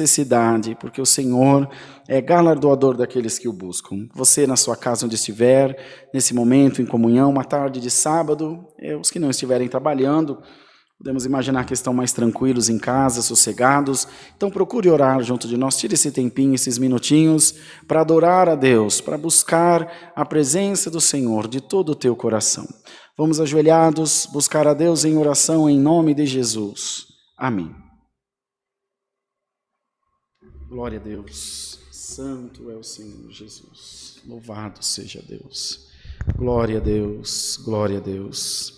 necessidade, porque o Senhor é galardoador daqueles que o buscam. Você na sua casa onde estiver, nesse momento em comunhão, uma tarde de sábado, os que não estiverem trabalhando, podemos imaginar que estão mais tranquilos em casa, sossegados. Então procure orar junto de nós, tire esse tempinho, esses minutinhos, para adorar a Deus, para buscar a presença do Senhor de todo o teu coração. Vamos ajoelhados, buscar a Deus em oração em nome de Jesus. Amém. Glória a Deus, santo é o Senhor Jesus, louvado seja Deus, glória a Deus, glória a Deus.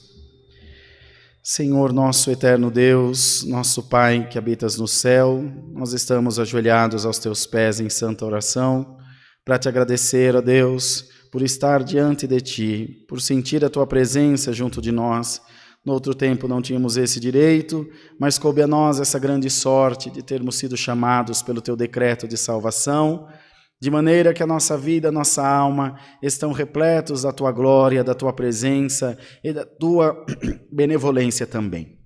Senhor nosso eterno Deus, nosso Pai que habitas no céu, nós estamos ajoelhados aos teus pés em santa oração, para te agradecer, ó Deus, por estar diante de ti, por sentir a tua presença junto de nós. No outro tempo não tínhamos esse direito, mas coube a nós essa grande sorte de termos sido chamados pelo teu decreto de salvação, de maneira que a nossa vida, a nossa alma estão repletos da tua glória, da tua presença e da tua benevolência também.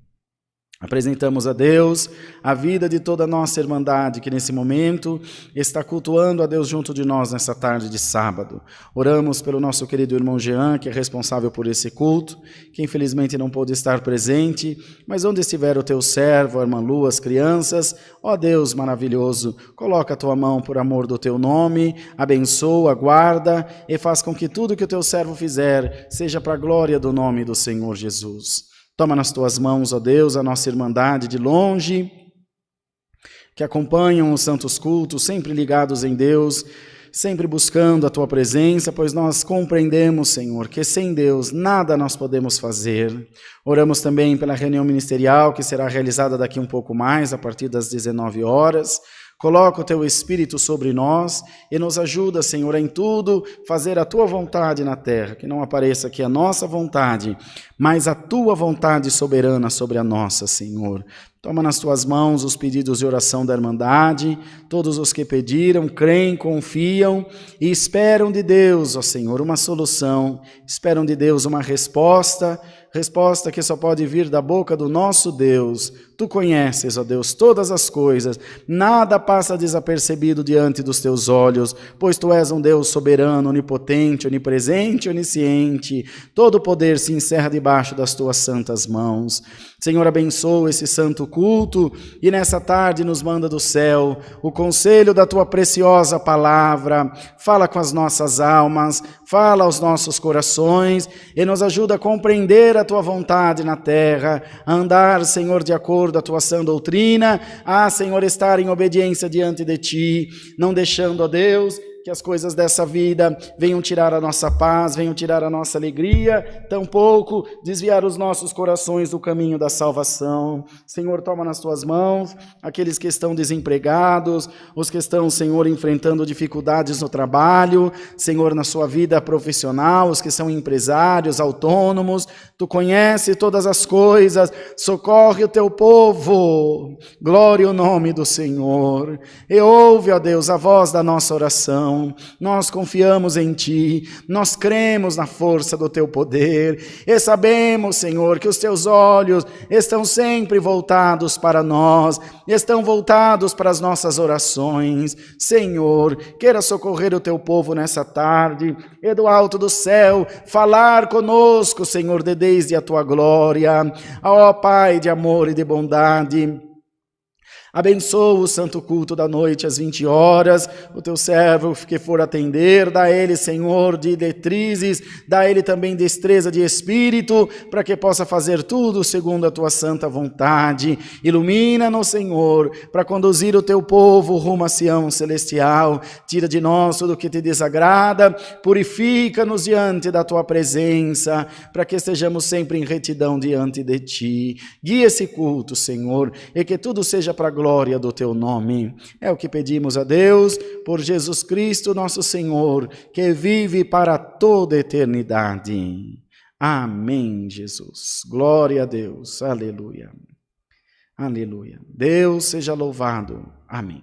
Apresentamos a Deus a vida de toda a nossa irmandade que nesse momento está cultuando a Deus junto de nós nessa tarde de sábado. Oramos pelo nosso querido irmão Jean, que é responsável por esse culto, que infelizmente não pôde estar presente, mas onde estiver o teu servo, a irmã Lu, as crianças, ó Deus maravilhoso, coloca a tua mão por amor do teu nome, abençoa, guarda e faz com que tudo que o teu servo fizer seja para a glória do nome do Senhor Jesus. Toma nas tuas mãos, ó Deus, a nossa irmandade de longe, que acompanham os santos cultos, sempre ligados em Deus, sempre buscando a tua presença, pois nós compreendemos, Senhor, que sem Deus nada nós podemos fazer. Oramos também pela reunião ministerial, que será realizada daqui um pouco mais, a partir das 19 horas. Coloca o teu Espírito sobre nós e nos ajuda, Senhor, em tudo fazer a tua vontade na terra, que não apareça aqui a nossa vontade, mas a tua vontade soberana sobre a nossa, Senhor. Toma nas tuas mãos os pedidos de oração da Irmandade, todos os que pediram, creem, confiam e esperam de Deus, ó Senhor, uma solução, esperam de Deus uma resposta que só pode vir da boca do nosso Deus. Tu conheces, ó Deus, todas as coisas, nada passa desapercebido diante dos teus olhos, pois tu és um Deus soberano, onipotente, onipresente, onisciente, todo o poder se encerra debaixo das tuas santas mãos. Senhor, abençoa esse santo culto e nessa tarde nos manda do céu o conselho da tua preciosa palavra, fala com as nossas almas, fala aos nossos corações e nos ajuda a compreender a tua vontade na terra, a andar, Senhor, de acordo com a tua sã doutrina, a, Senhor, estar em obediência diante de ti, não deixando, ó Deus, que as coisas dessa vida venham tirar a nossa paz, venham tirar a nossa alegria, tampouco desviar os nossos corações do caminho da salvação. Senhor, toma nas tuas mãos aqueles que estão desempregados, os que estão, Senhor, enfrentando dificuldades no trabalho, Senhor, na sua vida profissional, os que são empresários, autônomos, tu conheces todas as coisas, socorre o teu povo, glória ao nome do Senhor, e ouve, ó Deus, a voz da nossa oração. Nós confiamos em ti, nós cremos na força do teu poder e sabemos, Senhor, que os teus olhos estão sempre voltados para nós, estão voltados para as nossas orações. Senhor, queira socorrer o teu povo nessa tarde e do alto do céu falar conosco, Senhor, desde a tua glória. Ó Pai de amor e de bondade, abençoa o santo culto da noite às 20 horas, o teu servo que for atender, dá a ele, Senhor, diretrizes, dá a ele também destreza de espírito, para que possa fazer tudo segundo a tua santa vontade. Ilumina-nos, Senhor, para conduzir o teu povo rumo a Sião celestial. Tira de nós tudo o que te desagrada, purifica-nos diante da tua presença, para que estejamos sempre em retidão diante de ti. Guia esse culto, Senhor, e que tudo seja para a glória do teu nome. É o que pedimos a Deus por Jesus Cristo, nosso Senhor, que vive para toda a eternidade. Amém, Jesus. Glória a Deus. Aleluia. Aleluia. Deus seja louvado. Amém.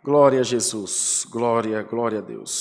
Glória a Jesus. Glória, glória a Deus.